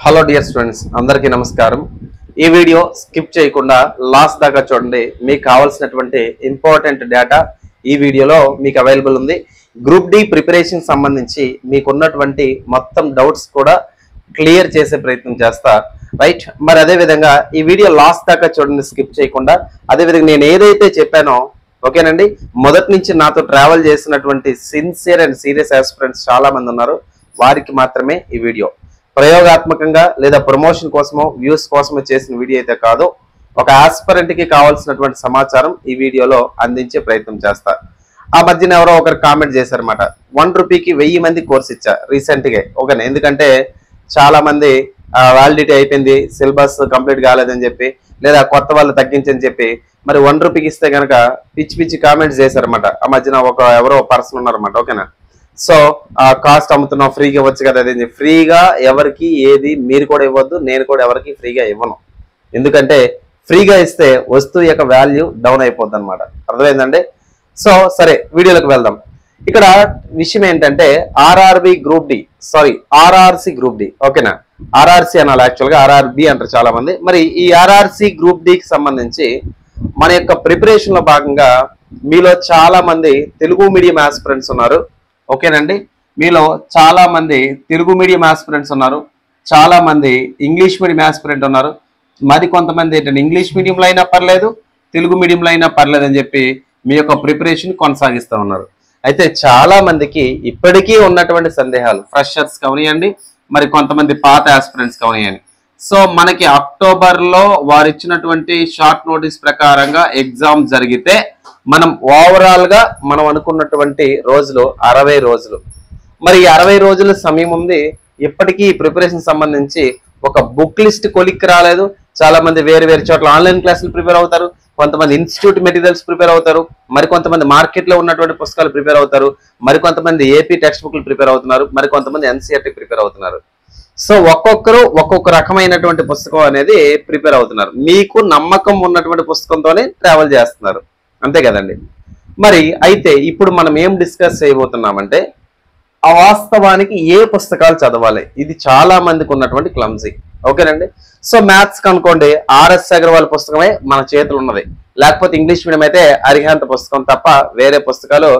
Hello dear students, అందరికీ నమస్కారం. ఈ వీడియో స్కిప్ చేయకుండా లాస్ట్ దాకా చూడండి. మీకు కావాల్సినటువంటి ఇంపార్టెంట్ డేటా ఈ వీడియోలో మీకు అవైలబుల్ ఉంది. గ్రూప్ డి ప్రిపరేషన్ సంబంధించి మీకున్నటువంటి మొత్తం డౌట్స్ కూడా క్లియర్ చేసే ప్రయత్నం చేస్తా. రైట్, మరి అదేవిధంగా ఈ వీడియో లాస్ట్ దాకా చూడండి, స్కిప్ చేయకుండా. అదేవిధంగా నేను ఏదైతే చెప్పానో ఓకేనండి, మొదటి నుంచి నాతో ట్రావెల్ చేసినటువంటి సిన్సియర్ అండ్ సీరియస్ ఆస్పిరెంట్స్ చాలా మంది ఉన్నారు. వారికి మాత్రమే ఈ వీడియో. ప్రయోగాత్మకంగా లేదా ప్రమోషన్ కోసమో వ్యూస్ కోసమో చేసిన వీడియో అయితే కాదు. ఒక ఆస్పిరెంట్ కి కావాల్సినటువంటి సమాచారం ఈ వీడియోలో అందించే ప్రయత్నం చేస్తా. ఆ మధ్యన ఎవరో ఒకరు కామెంట్ చేశారన్నమాట, 1 రూపీకి 1000 మంది కోర్స్ ఇచ్చా రీసెంట్ గా. ఓకే, ఎందుకంటే చాలా మంది వ్యాలిడిటీ అయిపోయింది, సిలబస్ కంప్లీట్ కాలేదని చెప్పి, లేదా కొత్త వాళ్ళు తగ్గించని చెప్పి మరి 1 రూపీకి ఇస్తే కనుక పిచ్చి పిచ్చి కామెంట్స్ చేశారన్నమాట. ఆ మధ్యన ఎవరో పర్సన్ ఉన్నారన్నమాట. ఓకేనా, సో కాస్ట్ అమ్ముతున్నాం, ఫ్రీగా ఇవ్వచ్చు కదా. అదే ఫ్రీగా ఎవరికి ఏది మీరు కూడా ఇవ్వద్దు, నేను కూడా ఎవరికి ఫ్రీగా ఇవ్వను. ఎందుకంటే ఫ్రీగా ఇస్తే వస్తువు యొక్క వాల్యూ డౌన్ అయిపోద్ది అనమాట. అర్థమైందండి? సో సరే, వీడియోలోకి వెళ్దాం. ఇక్కడ విషయం ఏంటంటే RRB group D, sorry RRC group D. ఓకేనా, ఆర్ఆర్సి అనాలి, యాక్చువల్గా ఆర్ఆర్బి అంటారు చాలా మంది. మరి ఈ ఆర్ఆర్సి గ్రూప్ డికి సంబంధించి మన యొక్క ప్రిపరేషన్ లో భాగంగా మీలో చాలా మంది తెలుగు మీడియం ఆస్పిరెంట్స్ ఉన్నారు. ఓకేనండి, మీలో చాలా మంది తెలుగు మీడియం ఆస్పిరెంట్స్ ఉన్నారు, చాలా మంది ఇంగ్లీష్ మీడియం ఆస్పిరెంట్ ఉన్నారు. మరి కొంతమంది ఏంటంటే ఇంగ్లీష్ మీడియంలో అయినా పర్లేదు, తెలుగు మీడియంలో అయినా పర్లేదు అని చెప్పి మీ యొక్క ప్రిపరేషన్ కొనసాగిస్తూ ఉన్నారు. అయితే చాలా మందికి ఇప్పటికీ ఉన్నటువంటి సందేహాలు, ఫ్రెషర్స్ కానివ్వండి, మరి కొంతమంది పాత ఆస్పిరెంట్స్ కానివ్వండి. సో మనకి అక్టోబర్లో వారు ఇచ్చినటువంటి షార్ట్ నోటీస్ ప్రకారంగా ఎగ్జామ్ జరిగితే మనం ఓవరాల్ గా మనం అనుకున్నటువంటి రోజులు 60 రోజులు. మరి 60 రోజుల సమయం ఉంది. ఇప్పటికీ ఈ ప్రిపరేషన్ సంబంధించి ఒక బుక్ లిస్ట్ కొలిక్కి రాలేదు. చాలా మంది వేరు వేరు చోట్ల ఆన్లైన్ క్లాసులు ప్రిపేర్ అవుతారు, కొంతమంది ఇన్స్టిట్యూట్ మెటీరియల్స్ ప్రిపేర్ అవుతారు, మరి కొంతమంది మార్కెట్ లో ఉన్నటువంటి పుస్తకాలు ప్రిపేర్ అవుతారు, మరి కొంతమంది ఏపీ టెక్స్ట్ బుక్లు ప్రిపేర్ అవుతున్నారు, మరి కొంతమంది ఎన్సీఆర్టీ ప్రిపేర్ అవుతున్నారు. సో ఒక్కొక్కరు ఒక్కొక్క రకమైనటువంటి పుస్తకం అనేది ప్రిపేర్ అవుతున్నారు. మీకు నమ్మకం ఉన్నటువంటి పుస్తకంతోనే ట్రావెల్ చేస్తున్నారు, అంతే కదండి. మరి అయితే ఇప్పుడు మనం ఏం డిస్కస్ చేయబోతున్నామంటే వాస్తవానికి ఏ పుస్తకాలు చదవాలి. ఇది చాలా మందికి ఉన్నటువంటి క్లమ్జీ. ఓకేనండి, సో మ్యాథ్స్ కనుకోండి ఆర్ఎస్ అగర్వాల్ పుస్తకమే మన చేతులు ఉన్నది, లేకపోతే ఇంగ్లీష్ మీడియం అయితే అరిహంత్ పుస్తకం తప్ప వేరే పుస్తకాలు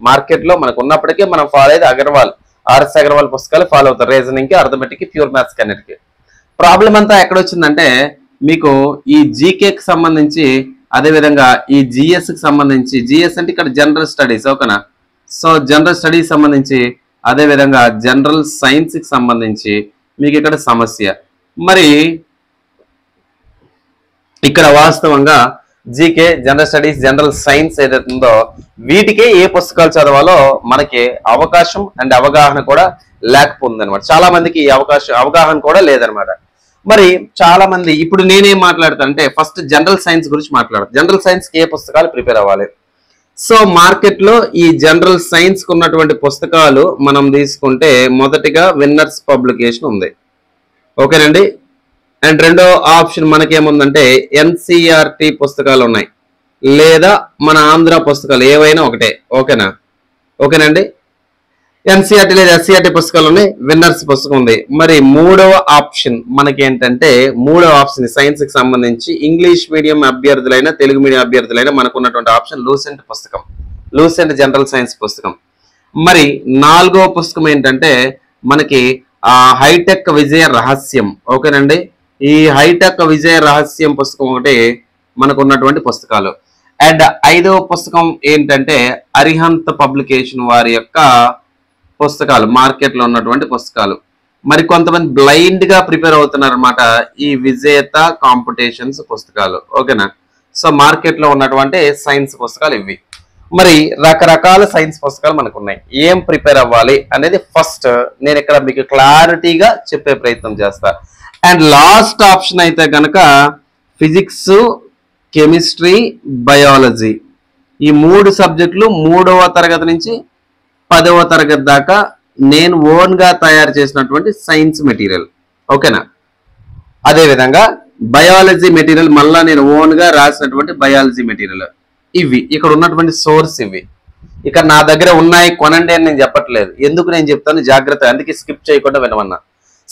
మార్కెట్ లో మనకు ఉన్నప్పటికీ మనం ఫాలో అయ్యేది అగర్వాల్, ఆర్ఎస్ అగర్వాల్ పుస్తకాలు ఫాలో అవుతారు. రీజనింగ్ కి, అర్థమెటిక్ కి, ప్యూర్ మ్యాథ్స్ కి అన్నిటికి. ప్రాబ్లం అంతా ఎక్కడొచ్చిందంటే మీకు ఈ జీకేకి సంబంధించి, అదేవిధంగా ఈ జిఎస్ కి సంబంధించి, జిఎస్ అంటే ఇక్కడ జనరల్ స్టడీస్. ఓకేనా, సో జనరల్ స్టడీస్ సంబంధించి, అదేవిధంగా జనరల్ సైన్స్ కి సంబంధించి మీకు ఇక్కడ సమస్య. మరి ఇక్కడ వాస్తవంగా GK, general studies, general science ఏదైతే ఉందో వీటికే ఏ పుస్తకాలు చదవాలో మనకి అవకాశం అండ్ అవగాహన కూడా లేకపోతుంది అనమాట. చాలా మందికి ఈ అవగాహన కూడా లేదనమాట. మరి చాలా మంది ఇప్పుడు నేనేం మాట్లాడతానంటే ఫస్ట్ జనరల్ సైన్స్ గురించి మాట్లాడతాను. జనరల్ సైన్స్ కి ఏ పుస్తకాలు ప్రిపేర్ అవ్వాలి? సో మార్కెట్ లో ఈ జనరల్ సైన్స్ కు ఉన్నటువంటి పుస్తకాలు మనం తీసుకుంటే మొదటిగా విన్నర్స్ పబ్లికేషన్ ఉంది. ఓకేనండి, అండ్ రెండో ఆప్షన్ మనకేముందంటే ఎన్సీఆర్టీ పుస్తకాలు ఉన్నాయి, లేదా మన ఆంధ్ర పుస్తకాలు ఏవైనా ఒకటే. ఓకేనండి, ఎన్సీఆర్టీ లేదా ఎస్సీఆర్టీ పుస్తకాలు ఉన్నాయి, విన్నర్స్ పుస్తకం ఉంది. మరి మూడవ ఆప్షన్ మనకి ఏంటంటే, మూడవ ఆప్షన్ సైన్స్ కి సంబంధించి ఇంగ్లీష్ మీడియం అభ్యర్థులైనా తెలుగు మీడియం అభ్యర్థులైనా మనకు ఉన్నటువంటి ఆప్షన్ లూసెంట్ పుస్తకం, లూసెంట్ జనరల్ సైన్స్ పుస్తకం. మరి నాలుగవ పుస్తకం ఏంటంటే మనకి హైటెక్ విజయ రహస్యం. ఓకేనండి, ఈ హైటెక్ విజయ రహస్యం పుస్తకం ఒకటి మనకు ఉన్నటువంటి పుస్తకాలు. అండ్ ఐదవ పుస్తకం ఏంటంటే అరిహంత్ పబ్లికేషన్ వారి యొక్క పుస్తకాలు, మార్కెట్ లో ఉన్నటువంటి పుస్తకాలు. మరి కొంతమంది బ్లైండ్ గా ప్రిపేర్ అవుతున్నారు అనమాట ఈ విజేత కాంపిటీషన్స్ పుస్తకాలు. ఓకేనా, సో మార్కెట్ లో ఉన్నటువంటి సైన్స్ పుస్తకాలు ఇవి. మరి రకరకాల సైన్స్ పుస్తకాలు మనకు ఉన్నాయి. ఏం ప్రిపేర్ అవ్వాలి అనేది ఫస్ట్ నేను ఇక్కడ మీకు క్లారిటీగా చెప్పే ప్రయత్నం చేస్తా. అండ్ లాస్ట్ ఆప్షన్ అయితే కనుక ఫిజిక్స్, కెమిస్ట్రీ, బయాలజీ, ఈ 3 సబ్జెక్టులు 3వ తరగతి నుంచి 10వ తరగతి దాకా నేను ఓన్ గా తయారు చేసినటువంటి సైన్స్ మెటీరియల్. ఓకేనా, అదేవిధంగా బయాలజీ మెటీరియల్ మళ్ళా నేను ఓన్ గా రాసినటువంటి బయాలజీ మెటీరియల్. ఇవి ఇక్కడ ఉన్నటువంటి సోర్స్ ఇవి. ఇక్కడ నా దగ్గర ఉన్నాయి కొనండి అని నేను చెప్పట్లేదు. ఎందుకు నేను చెప్తాను జాగ్రత్త, అందుకే స్కిప్ చేయకుండా వినమన్నా.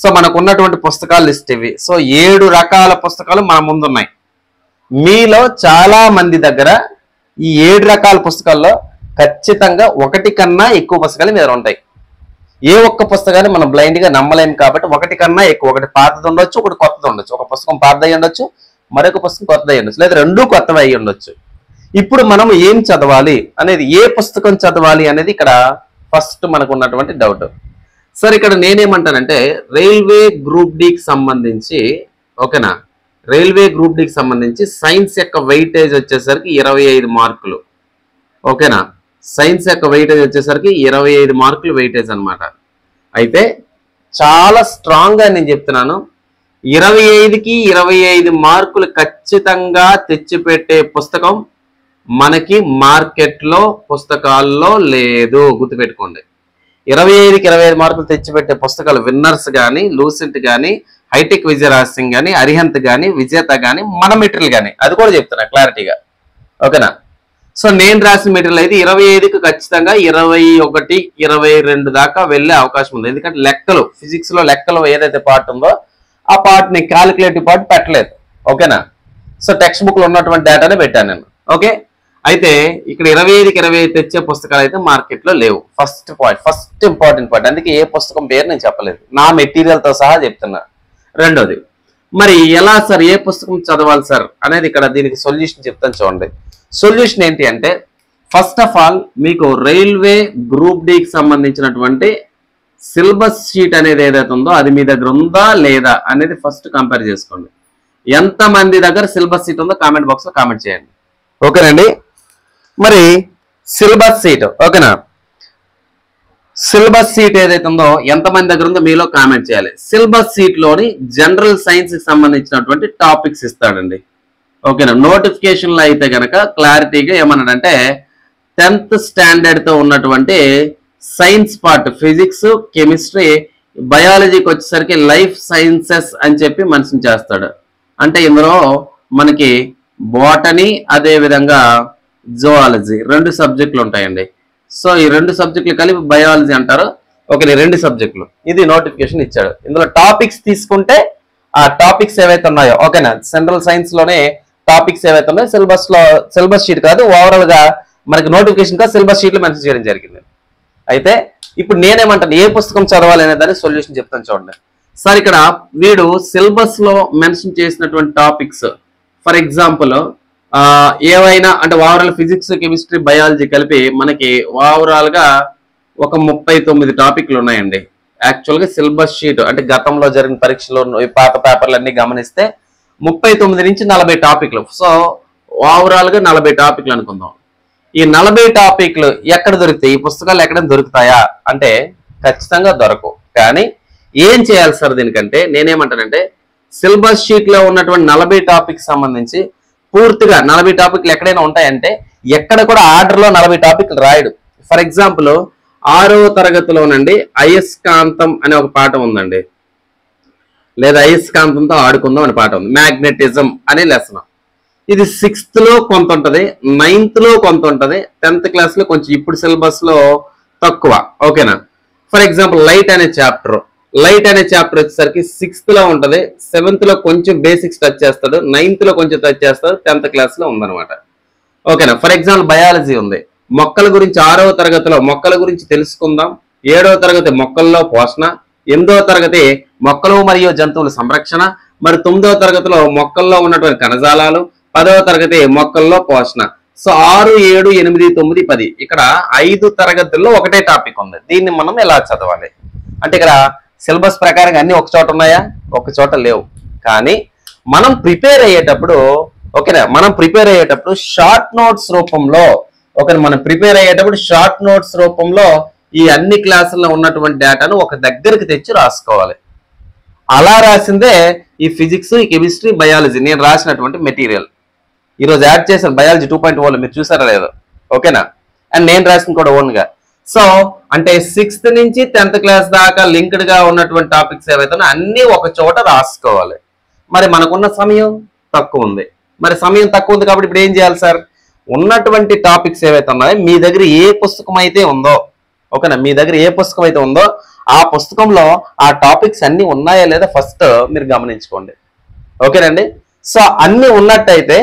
సో మనకు ఉన్నటువంటి పుస్తకాల లిస్ట్ ఇవి. సో 7 రకాల పుస్తకాలు మన ముందున్నాయి. మీలో చాలా మంది దగ్గర ఈ 7 రకాల పుస్తకాల్లో ఖచ్చితంగా ఒకటి కన్నా ఎక్కువ పుస్తకాలు మీ దగ్గర ఉంటాయి. ఏ ఒక్క పుస్తకాన్ని మనం బ్లైండ్ గా నమ్మలేము కాబట్టి ఒకటి కన్నా ఎక్కువ, ఒకటి పాతది ఉండొచ్చు, ఒకటి కొత్తది ఉండొచ్చు. ఒక పుస్తకం పాతది అయ్యి ఉండొచ్చు, మరొక పుస్తకం కొత్తది అయ్యి ఉండొచ్చు, లేదా 2 కొత్తవి అయ్యి ఉండొచ్చు. ఇప్పుడు మనం ఏం చదవాలి అనేది, ఏ పుస్తకం చదవాలి అనేది ఇక్కడ ఫస్ట్ మనకు ఉన్నటువంటి డౌట్. సరే, ఇక్కడ నేనేమంటానంటే రైల్వే గ్రూప్ డికి సంబంధించి, ఓకేనా, రైల్వే గ్రూప్ డికి సంబంధించి సైన్స్ యొక్క వెయిటేజ్ వచ్చేసరికి 25 మార్కులు. ఓకేనా, సైన్స్ యొక్క వెయిటేజ్ వచ్చేసరికి 25 మార్కులు వెయిటేజ్ అనమాట. అయితే చాలా స్ట్రాంగ్ గా నేను చెప్తున్నాను, 25కి 25 మార్కులు ఖచ్చితంగా తెచ్చిపెట్టే పుస్తకం మనకి మార్కెట్లో పుస్తకాల్లో లేదు. గుర్తుపెట్టుకోండి, 25కి 25 మార్కులు తెచ్చిపెట్టే పుస్తకాలు విన్నర్స్ కానీ, లూసెంట్ కానీ, హైటెక్ విజయరాజ్ కానీ, అరిహంత్ కానీ, విజేత కానీ, మన మెటీరియల్ కానీ, అది కూడా చెప్తున్నా క్లారిటీగా. ఓకేనా, సో నేను రాసిన మెటీరియల్ అయితే 25కి ఖచ్చితంగా 21, 22 దాకా వెళ్ళే అవకాశం ఉంది. ఎందుకంటే లెక్కలు, ఫిజిక్స్ లో లెక్కలు ఏదైతే పార్ట్ ఉందో ఆ పార్ట్ ని క్యాలిక్యులేటివ్ పార్ట్ పెట్టలేదు. ఓకేనా, సో టెక్స్ట్ బుక్ లో ఉన్నటువంటి డేటానే పెట్టాను నేను. ఓకే, అయితే ఇక్కడ 25కి 25 తెచ్చే పుస్తకాలు అయితే మార్కెట్ లో లేవు. First point, first important point. అందుకే ఏ పుస్తకం పేరు నేను చెప్పలేదు, నా మెటీరియల్ తో సహా చెప్తున్నా. రెండోది, మరి ఎలా సార్, ఏ పుస్తకం చదవాలి సార్ అనేది ఇక్కడ దీనికి సొల్యూషన్ చెప్తాను చూడండి. సొల్యూషన్ ఏంటి అంటే, ఫస్ట్ ఆఫ్ ఆల్ మీకు రైల్వే గ్రూప్ డికి సంబంధించినటువంటి సిలబస్ షీట్ అనేది ఏదైతే ఉందో అది మీ దగ్గర ఉందా లేదా అనేది ఫస్ట్ కంపేర్ చేసుకోండి. ఎంత మంది దగ్గర సిలబస్ షీట్ ఉందో కామెంట్ బాక్స్ లో కామెంట్ చేయండి. ఓకేనండి, మరి సిలబస్ షీట్, ఓకేనా, సిలబస్ షీట్ ఏదైతే ఉందో ఎంతమంది దగ్గర ఉందో మీలో కామెంట్ చేయాలి. సిలబస్ షీట్ లోని జనరల్ సైన్స్ కి సంబంధించినటువంటి టాపిక్స్ ఇస్తాడండి. ఓకేనా, నోటిఫికేషన్ లో అయితే కనుక క్లారిటీగా ఏమన్నాడంటే 10th స్టాండర్డ్ తో ఉన్నటువంటి సైన్స్ పార్ట్, ఫిజిక్స్, కెమిస్ట్రీ, బయాలజీకి వచ్చేసరికి లైఫ్ సైన్సెస్ అని చెప్పి మెన్షన్ చేస్తాడు. అంటే ఇందులో మనకి బోటనీ అదే విధంగా జువాలజీ 2 సబ్జెక్టులు ఉంటాయండి. సో ఈ 2 సబ్జెక్టులు కలిపి బయాలజీ అంటారు. ఓకే, 2 సబ్జెక్టులు, ఇది నోటిఫికేషన్ ఇచ్చాడు. ఇందులో టాపిక్స్ తీసుకుంటే ఆ టాపిక్స్ ఏవైతే ఉన్నాయో, ఓకేనా, జనరల్ సైన్స్ లోనే టాపిక్స్ ఏవైతే ఉన్నాయో సిలబస్ షీట్ కాదు, ఓవరాల్ గా మనకి నోటిఫికేషన్ గా సిలబస్ షీట్లు మెన్షన్ చేయడం జరిగింది. అయితే ఇప్పుడు నేనేమంటాను, ఏ పుస్తకం చదవాలి అనే దానికి సొల్యూషన్ చెప్తాను చూడండి. సార్, ఇక్కడ వీడు సిలబస్ లో మెన్షన్ చేసినటువంటి టాపిక్స్, ఫర్ ఎగ్జాంపుల్ ఏవైనా అంటే ఓవరాల్ ఫిజిక్స్, కెమిస్ట్రీ, బయాలజీ కలిపి మనకి ఓవరాల్ గా ఒక 39 టాపిక్లు ఉన్నాయండి. యాక్చువల్ గా సిలబస్ షీట్ అంటే గతంలో జరిగిన పరీక్షలో పాత పేపర్లు అన్ని గమనిస్తే 39 నుంచి 40 టాపిక్లు. సో ఓవరాల్ గా 40 టాపిక్లు అనుకుందాం. ఈ 40 టాపిక్లు ఎక్కడ దొరుకుతాయి, ఈ పుస్తకాలు ఎక్కడైనా దొరుకుతాయా అంటే ఖచ్చితంగా దొరకవు. కానీ ఏం చేయాలి సార్ దీనికంటే, నేనేమంటానంటే సిలబస్ షీట్ లో ఉన్నటువంటి 40 టాపిక్స్ సంబంధించి పూర్తిగా 40 టాపిక్లు ఎక్కడైనా ఉంటాయంటే ఎక్కడ కూడా ఆర్డర్ లో 40 టాపిక్లు రాయడు. ఫర్ ఎగ్జాంపుల్ 6వ తరగతిలోనండి అయస్కాంతం అనే ఒక పాఠం ఉందండి, లేదా అయస్కాంతంతో ఆడుకుందాం అనే పాఠం ఉంది, మ్యాగ్నెటిజం అనే లెసన్. ఇది 6th లో కొంత ఉంటది, 9th లో కొంత ఉంటది, 10th క్లాస్ లో కొంచెం ఇప్పుడు సిలబస్ లో తక్కువ. ఓకేనా, ఫర్ ఎగ్జాంపుల్ లైట్ అనే చాప్టర్ వచ్చేసరికి 6th లో ఉంటది, 7th లో కొంచెం బేసిక్స్ టచ్ చేస్తాడు, 9th లో కొంచెం టచ్ చేస్తాడు, 10th క్లాస్ లో ఉందన్నమాట. ఓకేనా, ఫర్ ఎగ్జాంపుల్ బయాలజీ ఉంది, మొక్కల గురించి 6వ తరగతిలో మొక్కల గురించి తెలుసుకుందాం, 7వ తరగతి మొక్కల్లో పోషణ, 8వ తరగతి మొక్కలు మరియు జంతువుల సంరక్షణ, మరి 9వ తరగతిలో మొక్కల్లో ఉన్నటువంటి కణజాలాలు, 10వ తరగతి మొక్కల్లో పోషణ. సో 6, 7, 8, 9, 10 ఇక్కడ 5 తరగతుల్లో ఒకటే టాపిక్ ఉంది. దీన్ని మనం ఎలా చదవాలి అంటే ఇక్కడ సిలబస్ ప్రకారంగా అన్ని ఒక చోట ఉన్నాయా, ఒక చోట లేవు. కానీ మనం ప్రిపేర్ అయ్యేటప్పుడు, ఓకేనా, షార్ట్ నోట్స్ రూపంలో, ఓకే, మనం ప్రిపేర్ అయ్యేటప్పుడు షార్ట్ నోట్స్ రూపంలో ఈ అన్ని క్లాసుల్లో ఉన్నటువంటి డేటాను ఒక దగ్గరికి తెచ్చి రాసుకోవాలి. అలా రాసిందే ఈ ఫిజిక్స్, ఈ కెమిస్ట్రీ, బయాలజీ నేను రాసినటువంటి మెటీరియల్. ఈరోజు యాడ్ చేశాను బయాలజీ 2.1 మీరు చూసారా లేదు, ఓకేనా, అండ్ నేను రాసిన కూడా ఓన్గా. సో అంటే 6th నుంచి 10th క్లాస్ దాకా లింక్డ్ గా ఉన్నటువంటి టాపిక్స్ ఏవైతే అన్ని ఒక చోట రాసుకోవాలి. మరి మనకున్న సమయం తక్కువ ఉంది, కాబట్టి ఇప్పుడు ఏం చేయాలి సార్, ఉన్నటువంటి టాపిక్స్ ఏవైతే ఉన్నాయో మీ దగ్గర ఏ పుస్తకం అయితే ఉందో, ఓకేనా, మీ దగ్గర ఏ పుస్తకం అయితే ఉందో ఆ పుస్తకంలో ఆ టాపిక్స్ అన్ని ఉన్నాయా లేదా ఫస్ట్ మీరు గమనించుకోండి. ఓకేనండి. సో అన్ని ఉన్నట్టయితే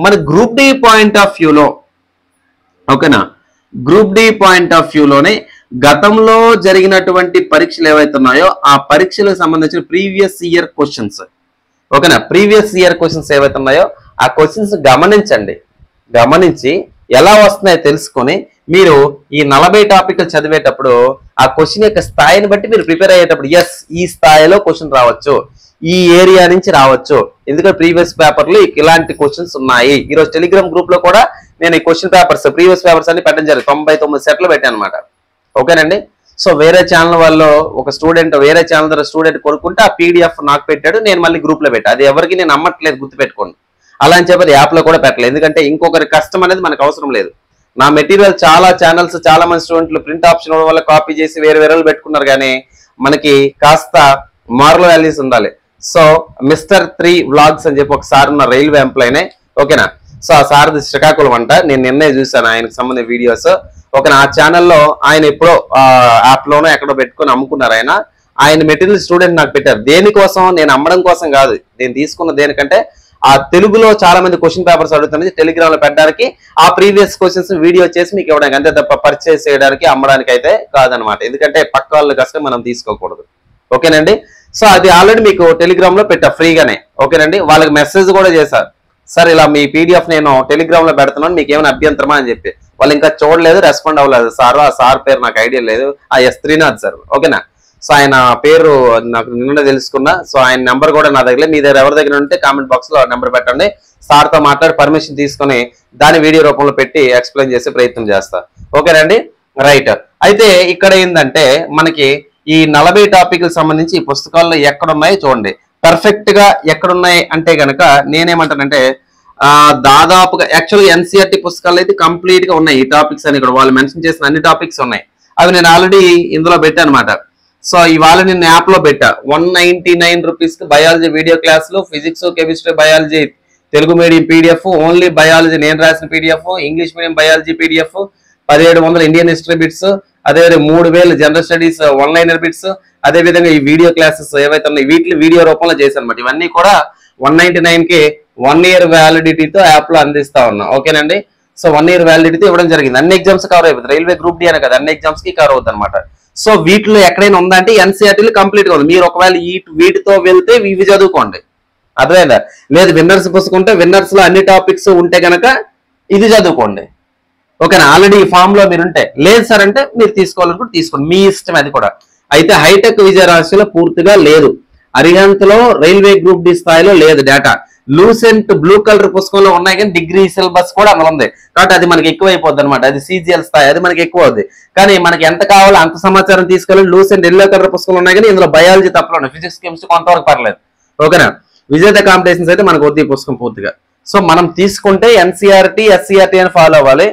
మన గ్రూప్ డి పాయింట్ ఆఫ్ వ్యూలో, ఓకేనా, గ్రూప్ డి పాయింట్ ఆఫ్ వ్యూలోనే గతంలో జరిగినటువంటి పరీక్షలు ఏవైతే ఉన్నాయో ఆ పరీక్షలకు సంబంధించిన ప్రీవియస్ ఇయర్ క్వశ్చన్స్, ఓకేనా, ప్రీవియస్ ఇయర్ క్వశ్చన్స్ ఏవైతే ఉన్నాయో ఆ క్వశ్చన్స్ గమనించండి. గమనించి ఎలా వస్తున్నాయో తెలుసుకొని మీరు ఈ 40 టాపిక్లు చదివేటప్పుడు ఆ క్వశ్చన్ యొక్క స్థాయిని బట్టి మీరు ప్రిపేర్ అయ్యేటప్పుడు ఎస్ ఈ స్థాయిలో క్వశ్చన్ రావచ్చు, ఈ ఏరియా నుంచి రావచ్చు, ఎందుకంటే ప్రీవియస్ పేపర్లు ఇలాంటి క్వశ్చన్స్ ఉన్నాయి. ఈరోజు టెలిగ్రామ్ గ్రూప్ లో కూడా నేను ఈ క్వశ్చన్ పేపర్స్ ప్రీవియస్ పేపర్స్ అన్ని పెట్టడం జరిగింది. 99 సెట్లు పెట్టాను అనమాట. ఓకేనండి. సో వేరే ఛానల్ వాళ్ళు ఒక స్టూడెంట్ వేరే ఛానల్ ద్వారా స్టూడెంట్ కొనుక్కుంటే ఆ పీడిఎఫ్ నాకు పెట్టాడు, నేను మళ్ళీ గ్రూప్ లో పెట్టా. అది ఎవరికి నేను అమ్మట్లేదు, గుర్తుపెట్టుకోండి. అలా అని చెప్పి యాప్ లో కూడా పెట్టలేదు, ఎందుకంటే ఇంకొకరి కష్టం అనేది మనకు అవసరం లేదు. నా మెటీరియల్ చాలా ఛానల్స్ చాలా మంది స్టూడెంట్లు ప్రింట్ ఆప్షన్ వల్ల కాపీ చేసి వేరే వేరే పెట్టుకున్నారు, కానీ మనకి కాస్త మారల్ వాల్యూస్ ఉండాలి. సో మిస్టర్ 3 వ్లాగ్స్ అని చెప్పి ఒకసారి ఉన్న రైల్వే ఎంప్లాయీనే, ఓకేనా. సో ఆ సార్ది శ్రీకాకుళం అంట, నేను నిన్నే చూసాను ఆయనకు సంబంధించిన వీడియోస్. ఓకేనా, ఆ ఛానల్లో ఆయన ఎప్పుడో యాప్ లోనో ఎక్కడో పెట్టుకొని అమ్ముకున్నారు. ఆయన మెటీరియల్ స్టూడెంట్ నాకు పెట్టారు. దేనికోసం, నేను అమ్మడం కోసం కాదు, నేను తీసుకున్న దేనికంటే ఆ తెలుగులో చాలా మంది క్వశ్చన్ పేపర్స్ అడుగుతున్నది టెలిగ్రామ్ లో పెట్టడానికి, ఆ ప్రీవియస్ క్వశ్చన్స్ వీడియో చేసి మీకు ఇవ్వడానికి, అంతే తప్ప పర్చేస్ చేయడానికి అమ్మడానికి అయితే కాదనమాట. ఎందుకంటే పక్క వాళ్ళు కష్టం మనం తీసుకోకూడదు. ఓకేనండి. సో అది ఆల్రెడీ మీకు టెలిగ్రామ్ లో పెట్టా ఫ్రీగానే. ఓకేనండి. వాళ్ళకి మెసేజ్ కూడా చేశారు, సార్ ఇలా మీ పీడిఎఫ్ నేను టెలిగ్రామ్ లో పెడుతున్నాను, మీకు ఏమైనా అభ్యంతరమా అని చెప్పి. వాళ్ళు ఇంకా చూడలేదు, రెస్పాండ్ అవ్వలేదు. సార్ ఆ సార్ పేరు నాకు ఐడియా లేదు, ఆ ఎస్ శ్రీనాథ్ సార్. ఓకేనా. సో ఆయన పేరు నాకు నిన్న తెలుసుకున్నా. సో ఆయన నెంబర్ కూడా నా దగ్గర, మీ దగ్గర ఎవరి దగ్గర ఉంటే కామెంట్ బాక్స్ లో నెంబర్ పెట్టండి. సార్తో మాట్లాడి పర్మిషన్ తీసుకొని దాని వీడియో రూపంలో పెట్టి ఎక్స్ప్లెయిన్ చేసే ప్రయత్నం చేస్తా. ఓకేనండి. రైట్. అయితే ఇక్కడ ఏంటంటే మనకి ఈ 40 టాపిక్లకు సంబంధించి ఈ పుస్తకాల్లో ఎక్కడున్నాయో చూడండి. పర్ఫెక్ట్ గా ఎక్కడున్నాయి అంటే గనక నేనేమంటానంటే దాదాపుగా యాక్చువల్గా ఎన్సీఆర్టీ పుస్తకాలు అయితే కంప్లీట్ గా ఉన్నాయి. ఈ టాపిక్స్ అని ఇక్కడ వాళ్ళు మెన్షన్ చేసిన అన్ని టాపిక్స్ ఉన్నాయి. అవి నేను ఆల్రెడీ ఇందులో పెట్టాను అనమాట. సో ఇవాళ నేను యాప్ లో పెట్టా 199 రూపీస్ కి బయాలజీ వీడియో క్లాసులు, physics, chemistry, biology Telugu medium PDF, only biology నేను రాసిన PDF, English medium biology PDF 1700 Indian history bits, అదేవిధంగా 3000 జనరల్ స్టడీస్ వన్లైనర్ బిట్స్, అదేవిధంగా ఈ వీడియో క్లాసెస్ ఏవైతే ఉన్నాయి వీటిని వీడియో రూపంలో చేశాను అనమాట. ఇవన్నీ కూడా 199 కి 1 ఇయర్ వ్యాలిడిటీతో యాప్ లో అందిస్తా ఉన్నా. ఓకేనండి. సో 1 ఇయర్ వ్యాలిడిటీతో ఇవ్వడం జరిగింది. అన్ని ఎగ్జామ్స్ కవర్ అయిపోతుంది. రైల్వే గ్రూప్ డి అనే కదా, అన్ని ఎగ్జామ్స్ కి కవర్ అవుతుంది అనమాట. సో వీటిలో ఎక్కడైనా ఉందంటే ఎన్సీఆర్టీలు కంప్లీట్ గా ఉంది. మీరు ఒకవేళ వీటితో వెళ్తే ఇవి చదువుకోండి, అర్థమైందా. లేదు విన్నర్స్ పుస్తకుంటే విన్నర్స్ లో అన్ని టాపిక్స్ ఉంటే గనక ఇది చదువుకోండి. ఓకేనా. ఆల్రెడీ ఈ ఫామ్ లో మీరు ఉంటే, లేదు సార్ అంటే మీరు తీసుకోవాలనుకుంటే తీసుకోండి, మీ ఇష్టం అది కూడా. అయితే హైటెక్ విజయరాశిలో పూర్తిగా లేదు, అరిహంత్లో రైల్వే గ్రూప్ డి స్థాయిలో లేదు డేటా. లూసెంట్ బ్లూ కలర్ పుస్తకంలో ఉన్నాయి, కానీ డిగ్రీ సిలబస్ కూడా అందులో ఉంది. కాబట్టి అది మనకి ఎక్కువ అయిపోద్ది అనమాట. అది సీజీఎల్ స్థాయి, అది మనకి ఎక్కువ అవుద్ది. కానీ మనకి ఎంత కావాలో అంత సమాచారం తీసుకెళ్ళి లూసెంట్ ఎల్లో కలర్ పుస్తకంలో ఉన్నాయి, కానీ ఇందులో బయాలజీ తప్పలో ఉన్నాయి, ఫిజిక్స్ కెమిస్ట్రీ కొంతవరకు పర్లేదు. ఓకేనా. విజేత కాంపిటీషన్స్ అయితే మనకు వద్దు ఈ పుస్తకం పూర్తిగా. సో మనం తీసుకుంటే ఎన్సీఆర్టీ ఎస్సీఆర్టీ అని ఫాలో అవ్వాలి.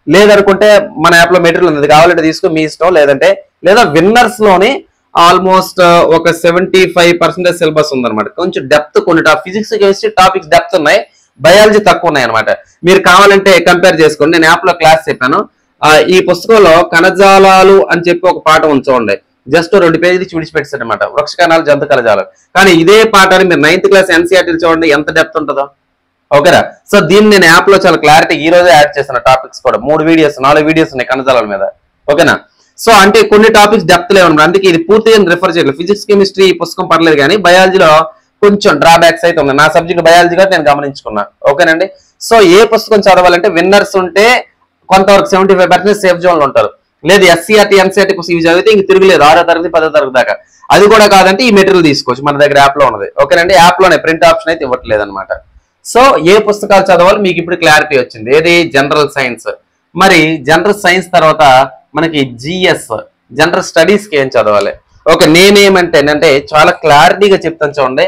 లేదనుకుంటే మన యాప్ లో మెటీరియల్ ఉంది, కావాలంటే తీసుకుని మీ ఇష్టం. లేదంటే లేదా విన్నర్స్ లోని ఆల్మోస్ట్ ఒక 75% సిలబస్ ఉందన్నమాట. కొంచెం డెప్త్ కొన్ని ఫిజిక్స్ కెమిస్ట్రీ టాపిక్స్ డెప్త్ ఉన్నాయి, బయాలజీ తక్కువ ఉన్నాయి అనమాట. మీరు కావాలంటే కంపేర్ చేసుకోండి. నేను యాప్ లో క్లాస్ చెప్పాను. ఈ పుస్తకంలో కణజాలాలు అని చెప్పి ఒక పాఠం ఉంచండి, జస్ట్ 2 పేజీలు విడిచిపెట్టాడు అనమాట, వృక్ష కణాలు, జంతు కణజాలం. కానీ ఇదే పాఠాన్ని మీరు 9th క్లాస్ ఎన్సీఆర్టీలు చూడండి ఎంత డెప్త్ ఉంటుందో. ఓకేనా. సో దీన్ని నేను యాప్ లో చాలా క్లారిటీ ఈ రోజే యాడ్ చేసిన టాపిక్స్ కూడా 3 వీడియోస్ 4 వీడియోస్ ఉన్నాయి కణజాలాల మీద. ఓకేనా. సో అంటే కొన్ని టాపిక్స్ డెప్త్ లేవన్నమాట, అందుకే ఇది పూర్తిగా రిఫర్ చేయలేదు. ఫిజిక్స్ కెమిస్ట్రీ పుస్తకం పర్లేదు, కానీ బయాలజీలో కొంచెం డ్రాబ్యాక్స్ అయితే ఉన్నాయి. నా సబ్జెక్ట్ బయాలజీ కూడా నేను గమనించుకున్నా. ఓకేనండి. సో ఏ పుస్తకం చదవాలంటే విన్నర్స్ ఉంటే కొంతవరకు 75% సేఫ్ జోన్ లో ఉంటారు. లేదు ఎస్సీఆర్టీ ఎన్సీఆర్టీ పుస్తకం ఇవి చదివితే ఇంక తిరగలేదు 6వ తరగతి 10వ తరగతి దాకా. అది కూడా కాదంటే ఈ మెటీరియల్ తీసుకోవచ్చు, మన దగ్గర యాప్ లో ఉన్నది. ఓకేనండి. యాప్ లోనే ప్రింట్ ఆప్షన్ అయితే ఇవ్వట్లేదు అనమాట. సో ఏ పుస్తకాలు చదవాలి మీకు ఇప్పుడు క్లారిటీ వచ్చింది. ఏది జనరల్ సైన్స్. మరి జనరల్ సైన్స్ తర్వాత మనకి జిఎస్ జనరల్ స్టడీస్ కి ఏం చదవాలి. ఓకే, నేనేమంటేనంటే చాలా క్లారిటీగా చెప్తాను చూడండి.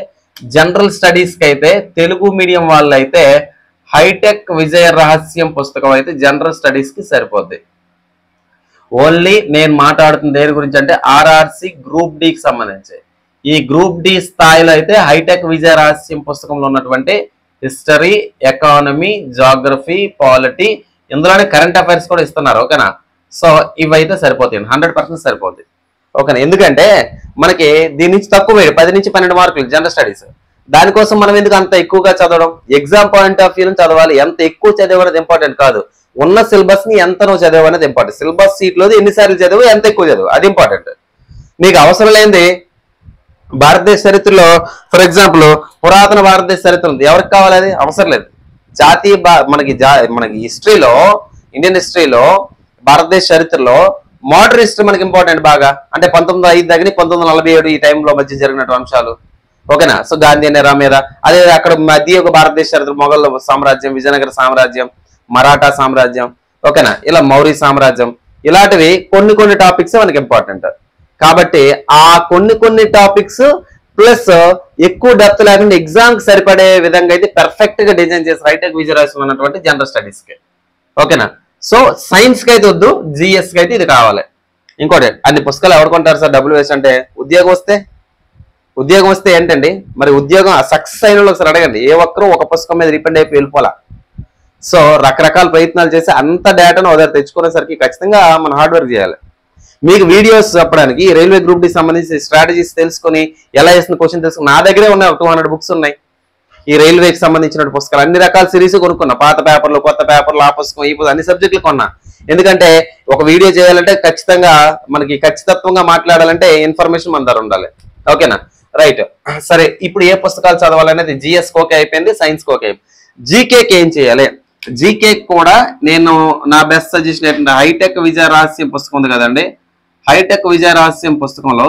జనరల్ స్టడీస్ కి అయితే తెలుగు మీడియం వాళ్ళు అయితే హైటెక్ విజయ రహస్యం పుస్తకం అయితే జనరల్ స్టడీస్ కి సరిపోద్ది. ఓన్లీ నేను మాట్లాడుతున్న దేని గురించి అంటే ఆర్ఆర్సి గ్రూప్ డికి సంబంధించి. ఈ గ్రూప్ డి స్థాయిలో అయితే హైటెక్ విజయ రహస్యం పుస్తకంలో ఉన్నటువంటి హిస్టరీ, ఎకానమీ, జాగ్రఫీ, పాలిటీ, ఇందులోనే కరెంట్ అఫైర్స్ కూడా ఇస్తున్నారు. ఓకేనా. సో ఇవైతే సరిపోతాయి, 100% సరిపోతాయి. ఓకేనా, ఎందుకంటే మనకి దీని నుంచి తక్కువ 10 నుంచి 12 మార్కులు జనరల్ స్టడీస్. దానికోసం మనం ఎందుకు అంత ఎక్కువగా చదవడం? ఎగ్జామ్ పాయింట్ ఆఫ్ వ్యూ నుంచి చదవాలి. ఎంత ఎక్కువ చదివే అనేది ఇంపార్టెంట్ కాదు, ఉన్న సిలబస్ ని ఎంత నువ్వు చదివు అనేది ఇంపార్టెంట్. సిలబస్ సీట్లో ఎన్నిసార్లు చదువు, ఎంత ఎక్కువ చదువు, అది ఇంపార్టెంట్. నీకు అవసరం లేనిది భారతదేశ చరిత్రలో ఫర్ ఎగ్జాంపుల్ పురాతన భారతదేశ చరిత్ర ఉంది, ఎవరికి కావాలి? అది అవసరం లేదు. జాతీయ మనకి హిస్టరీలో, ఇండియన్ హిస్టరీలో, భారతదేశ చరిత్రలో మోడర్న్ హిస్టరీ మనకి ఇంపార్టెంట్ బాగా. అంటే 1905 దగ్గర 1947 ఈ టైంలో మధ్య జరిగినటువంటి అంశాలు. ఓకేనా, సో గాంధీ నెహ్రూ మీద. అదే అక్కడ మధ్య ఒక భారతదేశ చరిత్ర, మొఘల్ సామ్రాజ్యం, విజయనగర సామ్రాజ్యం, మరాఠా సామ్రాజ్యం, ఓకేనా, ఇలా మౌర్య సామ్రాజ్యం, ఇలాంటివి కొన్ని టాపిక్స్ మనకి ఇంపార్టెంట్. కాబట్టి ఆ కొన్ని టాపిక్స్ ప్లస్ ఎక్కువ డెప్త్ లేకుండా ఎగ్జామ్ కి సరిపడే విధంగా అయితే పర్ఫెక్ట్ గా డిజైన్ చేసి హైటెక్ విజయరాశులు ఉన్నటువంటి జనరల్ స్టడీస్ కి. ఓకేనా, సో సైన్స్ కి అయితే వద్దు, జిఎస్ కి అయితే ఇది కావాలి. ఇంకోటి, అన్ని పుస్తకాలు ఎవరు కొంటారు సార్ డబ్బులు వేసి అంటే? ఉద్యోగం వస్తే ఏంటండి మరి? ఉద్యోగం సక్సెస్ అయిన వాళ్ళు ఒకసారి అడగండి, ఏ ఒక్కరు ఒక పుస్తకం మీద డిపెండ్ అయిపోయి వెళ్ళిపోలా. సో రకరకాల ప్రయత్నాలు చేసి అంత డేటాను ఒకసారి తెచ్చుకునేసరికి ఖచ్చితంగా మనం హార్డ్ వర్క్ చేయాలి. మీకు వీడియోస్ చెప్పడానికి రైల్వే గ్రూప్ డి సంబంధించి స్ట్రాటజీస్ తెలుసుకుని ఎలా చేసిన క్వశ్చన్ తెలుసుకుని నా దగ్గరే ఉన్నాయి. 200 బుక్స్ ఉన్నాయి ఈ రైల్వేకి సంబంధించిన పుస్తకాలు. అన్ని రకాల సిరీస్ కొనుక్కున్నా, పాత పేపర్లు, కొత్త పేపర్లు, ఆ పుస్తకం, ఈ పుస్తకం, అన్ని సబ్జెక్టులు కొన్నా. ఎందుకంటే ఒక వీడియో చేయాలంటే ఖచ్చితంగా మనకి ఖచ్చితత్వంగా మాట్లాడాలంటే ఇన్ఫర్మేషన్ మన దగ్గర ఉండాలి. ఓకేనా, రైట్. సరే, ఇప్పుడు ఏ పుస్తకాలు చదవాలనేది జిఎస్ కోకే అయిపోయింది, సైన్స్ కోకే అయిపోయింది. జీకేకి ఏం చేయాలి? జీకే కూడా నేను నా బెస్ట్ సజెషన్ ఏంటంటే హైటెక్ విజయ రహస్యం పుస్తకం ఉంది కదండి, హైటెక్ విజయ రహస్యం పుస్తకంలో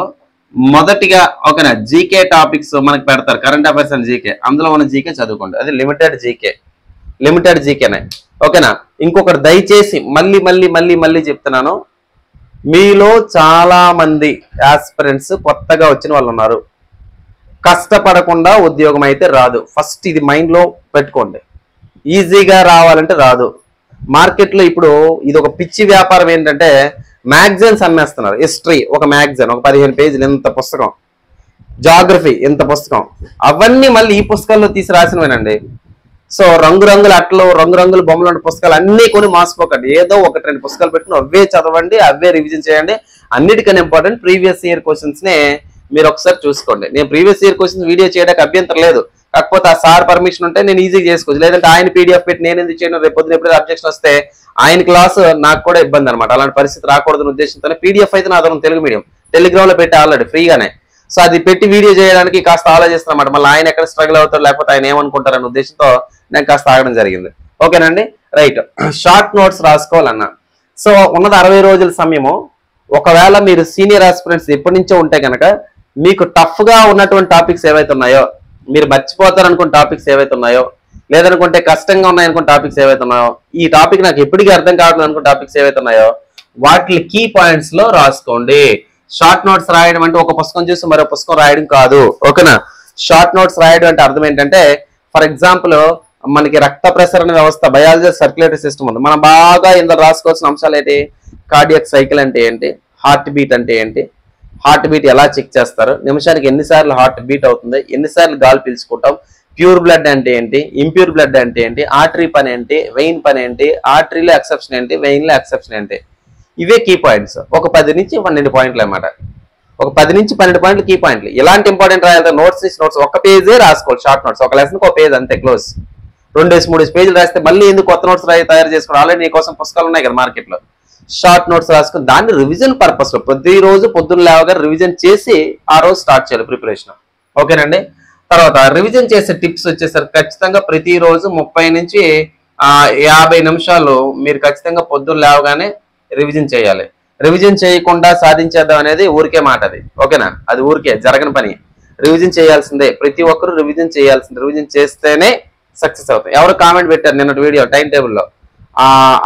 మొదటిగా ఓకేనా జీకే టాపిక్స్ మనకి పెడతారు, కరెంట్ అఫైర్స్ అండ్ జీకే. అందులో ఉన్న జీకే చదువుకోండి, అది లిమిటెడ్ జీకేనే. ఓకేనా, ఇంకొకటి దయచేసి మళ్ళీ చెప్తున్నాను, మీలో చాలా మంది ఆస్పిరెంట్స్ కొత్తగా వచ్చిన వాళ్ళు ఉన్నారు. కష్టపడకుండా ఉద్యోగం అయితే రాదు. ఫస్ట్ ఇది మైండ్ లో పెట్టుకోండి. ఈజీగా రావాలంటే రాదు. మార్కెట్లో ఇప్పుడు ఇది ఒక పిచ్చి వ్యాపారం ఏంటంటే మ్యాగజైన్స్ అమ్మేస్తున్నారు. హిస్టరీ ఒక మ్యాగజైన్, ఒక 15 పేజీలు ఇంత పుస్తకం, జాగ్రఫీ ఇంత పుస్తకం, అవన్నీ మళ్ళీ ఈ పుస్తకాల్లో తీసి రాసినవేనండి. సో రంగురంగుల అట్లు, రంగురంగుల బొమ్మలు పుస్తకాలు అన్ని కొని మాసిపోకండి. ఏదో 1-2 పుస్తకాలు పెట్టుకుని అవే చదవండి, అవే రివిజన్ చేయండి. అన్నిటికన్నా ఇంపార్టెంట్ ప్రీవియస్ ఇయర్ క్వశ్చన్స్ నే మీరు ఒకసారి చూసుకోండి. నేను ప్రీవియస్ ఇయర్ క్వశ్చన్స్ వీడియో చేయడానికి అభ్యంతరం లేదు, కాకపోతే ఆ సార్ పర్మిషన్ ఉంటే నేను ఈజీగా చేసుకోవచ్చు. లేదంటే ఆయన పీడిఎఫ్ పెట్టి నేను ఎందుకు చేయను? రేపు పొద్దున ఎప్పుడైతే అబ్జెక్షన్ వస్తే ఆయన క్లాస్ నాకు కూడా ఇబ్బంది అనమాట. అలాంటి పరిస్థితి రాకూడదని ఉద్దేశంతోనే పీడిఎఫ్ అయితే నా తెలుగు మీడియం టెలిగ్రామ్ లో పెట్టి ఆల్రెడీ ఫ్రీగానే. సో అది పెట్టి వీడియో చేయడానికి కాస్త ఆలోచిస్తాను అన్నమాట. మళ్ళీ ఆయన ఎక్కడ స్ట్రగుల్ అవుతారు, లేకపోతే ఆయన ఏమనుకుంటారనే ఉద్దేశంతో నేను కాస్త ఆగడం జరిగింది. ఓకేనండి, రైట్. షార్ట్ నోట్స్ రాసుకోవాలన్నా, సో ఉన్నది 60 రోజుల సమయము. ఒకవేళ మీరు సీనియర్ ఆస్పిరెంట్స్ ఎప్పటి నుంచో ఉంటే కనుక మీకు టఫ్ గా ఉన్నటువంటి టాపిక్స్ ఏవైతే ఉన్నాయో, మీరు మర్చిపోతారు అనుకున్న టాపిక్స్ ఏవైతే ఉన్నాయో, లేదనుకుంటే కష్టంగా ఉన్నాయనుకున్న టాపిక్స్ ఏవైతే ఉన్నాయో, ఈ టాపిక్ నాకు ఎప్పటికీ అర్థం కావట్లేదు అనుకున్న టాపిక్స్ ఏవైతే ఉన్నాయో వాటి కీ పాయింట్స్ లో రాసుకోండి. షార్ట్ నోట్స్ రాయడం అంటే ఒక పుస్తకం చూసి మరో పుస్తకం రాయడం కాదు. ఓకేనా, షార్ట్ నోట్స్ రాయడం అంటే అర్థం ఏంటంటే, ఫర్ ఎగ్జాంపుల్ మనకి రక్త ప్రసరణ వ్యవస్థ, బయాలజీ సర్క్యులేటరీ సిస్టమ్ ఉంది. మనం బాగా ఇందులో రాసుకోవాల్సిన అంశాలు ఏంటి? కార్డియాక్ సైకిల్ అంటే ఏంటి, హార్ట్ బీట్ అంటే ఏంటి, హార్ట్ బీట్ ఎలా చెక్ చేస్తారు, నిమిషానికి ఎన్నిసార్లు హార్ట్ బీట్ అవుతుంది, ఎన్నిసార్లు గాలి పీల్చుకుంటాం, ప్యూర్ బ్లడ్ అంటే ఏంటి, ఇంప్యూర్ బ్లడ్ అంటే ఏంటి, ఆర్టరీ పని ఏంటి, వెయిన్ పని ఏంటి, ఆర్టరీలో ఎక్సెప్షన్ ఏంటి, వెయిన్ లో ఎక్సెప్షన్ ఏంటి, ఇవే కీ పాయింట్స్. ఒక 10 నుంచి 12 పాయింట్లు అన్నమాట. ఒక 10 నుంచి 12 పాయింట్లు కీ పాయింట్లు. ఎలాంటి ఇంపార్టెంట్ రాయాలి? నోట్స్ ఒక పేజే రాసుకోవాలి. షార్ట్ నోట్స్ ఒక లెసన్ ఒక పేజ్ అంతే, క్లోజ్. 2-3 పేజీలు రాస్తే మళ్ళీ ఎందుకు కొత్త నోట్స్ తయారు చేసుకోవాలి? ఆల్రెడీ నీ కోసం పుస్తకాలు ఉన్నాయి కదా మార్కెట్ లో. షార్ట్ నోట్స్ రాసుకుని దాన్ని రివిజన్ పర్పస్ లో ప్రతిరోజు పొద్దున్న లేవగా రివిజన్ చేసి ఆ రోజు స్టార్ట్ చేయాలి ప్రిపరేషన్. ఓకేనండి, తర్వాత రివిజన్ చేసే టిప్స్ వచ్చేసరికి ఖచ్చితంగా ప్రతిరోజు 30 నుంచి 50 నిమిషాలు మీరు ఖచ్చితంగా పొద్దున్న లేవగానే రివిజన్ చేయాలి. రివిజన్ చేయకుండా సాధించేద్దాం అనేది ఊరికే మాట అది. ఓకేనా, అది ఊరికే జరగని పని. రివిజన్ చేయాల్సిందే, ప్రతి ఒక్కరు రివిజన్ చేయాల్సిందే. రివిజన్ చేస్తేనే సక్సెస్ అవుతాయి. ఎవరు కామెంట్ పెట్టారు నిన్నటి వీడియో టైం టేబుల్లో,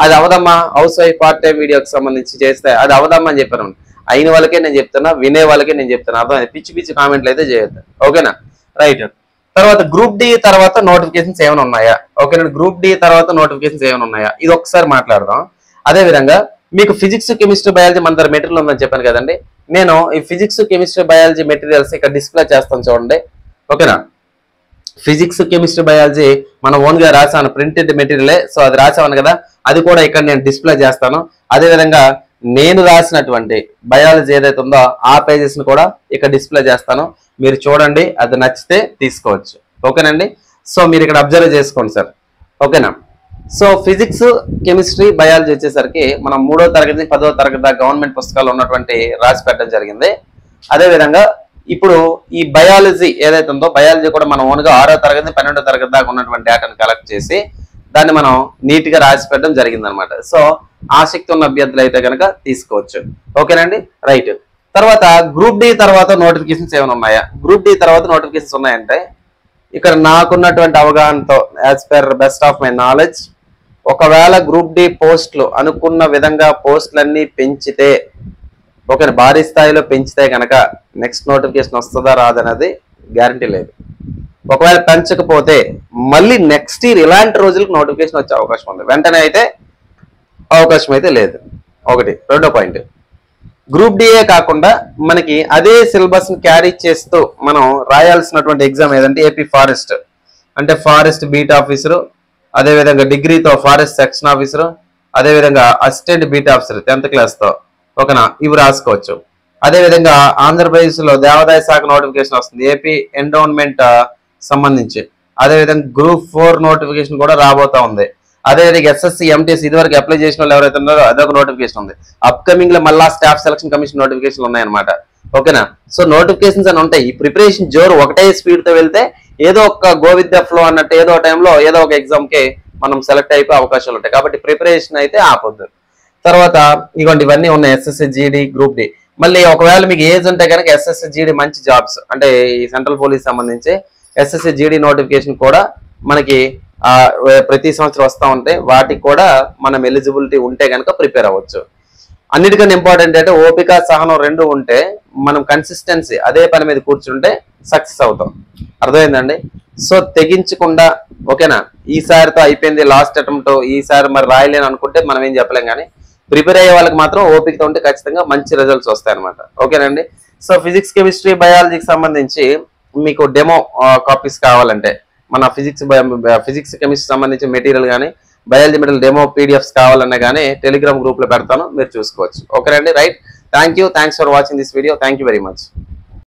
అది అవదమ్మా హౌస్ వైఫ్ పార్ట్ టైం వీడియోకి సంబంధించి చేస్తే అది అవదమ్మా అని చెప్పాను. అయిన వాళ్ళకే నేను చెప్తున్నా, వినే వాళ్ళకే నేను చెప్తున్నా. అర్థం పిచ్చి కామెంట్లు అయితే చేయొద్దు. ఓకేనా, రైట్. తర్వాత గ్రూప్ డి తర్వాత నోటిఫికేషన్స్ ఏమైనా ఉన్నాయా? ఓకేనా, గ్రూప్ డి తర్వాత నోటిఫికేషన్స్ ఏమైనా ఉన్నాయా ఇది ఒకసారి మాట్లాడదాం. అదే విధంగా మీకు ఫిజిక్స్, కెమిస్ట్రీ, బయాలజీ మన దగ్గర మెటీరియల్ ఉందని చెప్పాను కదండి. నేను ఈ ఫిజిక్స్, కెమిస్ట్రీ, బయాలజీ మెటీరియల్స్ ఇక్కడ డిస్ప్లే చేస్తాను చూడండి. ఓకేనా, ఫిజిక్స్, కెమిస్ట్రీ, బయాలజీ మనం ఓన్ గా రాసాను, ప్రింటెడ్ మెటీరియలే. సో అది రాసాను కదా, అది కూడా ఇక్కడ నేను డిస్ప్లే చేస్తాను. అదేవిధంగా నేను రాసినటువంటి బయాలజీ ఏదైతే ఉందో ఆ పేజెస్ ని కూడా ఇక్కడ డిస్ప్లే చేస్తాను, మీరు చూడండి, అది నచ్చితే తీసుకోవచ్చు. ఓకేనండి. సో మీరు ఇక్కడ అబ్జర్వ్ చేసుకోండి సార్. ఓకేనా. సో ఫిజిక్స్, కెమిస్ట్రీ, బయాలజీ వచ్చేసరికి మనం 3వ తరగతి 10వ తరగతి దాకా గవర్నమెంట్ పుస్తకాలు ఉన్నటువంటి రాసి పెట్టడం జరిగింది. అదేవిధంగా ఇప్పుడు ఈ బయాలజీ ఏదైతే ఉందో బయాలజీ కూడా మనం ఓన్గా 6వ తరగతి 12వ తరగతి దాకా ఉన్నటువంటి డేటాను కలెక్ట్ చేసి దాన్ని మనం నీట్ గా రాసి పెట్టడం జరిగింది అనమాట. సో ఆసక్తి ఉన్న అభ్యర్థులు అయితే కనుక తీసుకోవచ్చు. ఓకేనండి. రైట్. తర్వాత గ్రూప్ డి తర్వాత నోటిఫికేషన్స్ ఏమైనా ఉన్నాయా? గ్రూప్ డి తర్వాత నోటిఫికేషన్స్ ఉన్నాయంటే ఇక్కడ నాకున్నటువంటి అవగాహనతో as per best of my knowledge, ఒకవేళ గ్రూప్ డి పోస్టులు అనుకున్న విధంగా పోస్టులన్నీ పెంచితే, ఓకే, భారీ స్థాయిలో పెంచితే కనుక నెక్స్ట్ నోటిఫికేషన్ వస్తుందా రాదనేది గ్యారంటీ లేదు. ఒకవేళ పెంచకపోతే మళ్ళీ నెక్స్ట్ ఇయర్ ఇలాంటి రోజులకు నోటిఫికేషన్ వచ్చే అవకాశం ఉంది. వెంటనే అయితే అవకాశం అయితే లేదు. ఒకటి. రెండో పాయింట్, గ్రూప్ డిఏ కాకుండా మనకి అదే సిలబస్ ని క్యారీ చేస్తూ మనం రాయాల్సినటువంటి ఎగ్జామ్ ఏదంటే ఏపీ ఫారెస్ట్, అంటే ఫారెస్ట్ బీట్ ఆఫీసరు, అదేవిధంగా డిగ్రీతో ఫారెస్ట్ సెక్షన్ ఆఫీసరు, అదేవిధంగా అసిస్టెంట్ బీట్ ఆఫీసర్ 10th క్లాస్తో, ఓకేనా, ఇవి రాసుకోవచ్చు. అదేవిధంగా ఆంధ్రప్రదేశ్ లో దేవాదాయ శాఖ నోటిఫికేషన్ వస్తుంది ఏపీ ఎండోన్మెంట్ సంబంధించి. అదేవిధంగా గ్రూప్ 4 నోటిఫికేషన్ కూడా రాబోతా ఉంది. అదేవిధంగా ఎస్ఎస్సి, ఎంటీఎస్ ఇదివరకు అప్లై చేసిన వాళ్ళు ఎవరైతే ఉన్నారో అదొక నోటిఫికేషన్ ఉంది. అప్కమింగ్ లో మళ్ళా స్టాఫ్ సెలక్షన్ కమిషన్ నోటిఫికేషన్లు ఉన్నాయన్నమాట. ఓకేనా. సో నోటిఫికేషన్స్ అని ఉంటాయి. ఈ ప్రిపరేషన్ జోరు ఒకటే స్పీడ్ తో వెళ్తే ఏదో ఒక గో విత్ ద ఫ్లో అన్నట్టు ఏదో టైంలో ఏదో ఒక ఎగ్జామ్ కి మనం సెలెక్ట్ అయిపోయే అవకాశాలు ఉంటాయి. కాబట్టి ప్రిపరేషన్ అయితే ఆపొద్దు. తర్వాత ఇవ్వండి, ఇవన్నీ ఉన్నాయి. SSC GD, group D. మళ్ళీ ఒకవేళ మీకు ఏజ్ ఉంటే కనుక ఎస్ఎస్సి జీడీ మంచి జాబ్స్, అంటే ఈ సెంట్రల్ పోలీస్ సంబంధించి ఎస్ఎస్సి జీడీ నోటిఫికేషన్ కూడా మనకి ప్రతి సంవత్సరం వస్తూ ఉంటాయి. వాటికి కూడా మనం ఎలిజిబిలిటీ ఉంటే కనుక ప్రిపేర్ అవ్వచ్చు. అన్నిటికన్నా ఇంపార్టెంట్ అంటే ఓపిక, సహనం రెండు ఉంటే మనం కన్సిస్టెన్సీ అదే పని మీద కూర్చుంటే సక్సెస్ అవుతాం. అర్థమైందండి. సో తెగించకుండా, ఓకేనా, ఈసారితో అయిపోయింది లాస్ట్ అటెంప్ట్, ఈసారి మరి రాయలేని అనుకుంటే మనం ఏం చెప్పలేం. కానీ ప్రిపేర్ అయ్యే వాళ్ళకి మాత్రం ఓపికతో ఉంటే ఖచ్చితంగా మంచి రిజల్ట్స్ వస్తాయి అనమాట. ఓకేనండి. సో ఫిజిక్స్, కెమిస్ట్రీ, బయాలజీకి సంబంధించి మీకు డెమో కాపీస్ కావాలంటే మన ఫిజిక్స్ కెమిస్ట్రీ సంబంధించిన మెటీరియల్ కానీ బయాలజీ మెటీరియల్ డెమో పీడిఎఫ్స్ కావాలన్నా కానీ టెలిగ్రామ్ గ్రూప్ లో పెడతాను, మీరు చూసుకోవచ్చు. ఓకేనండి. Right. Thanks for watching this video. Thank you very much.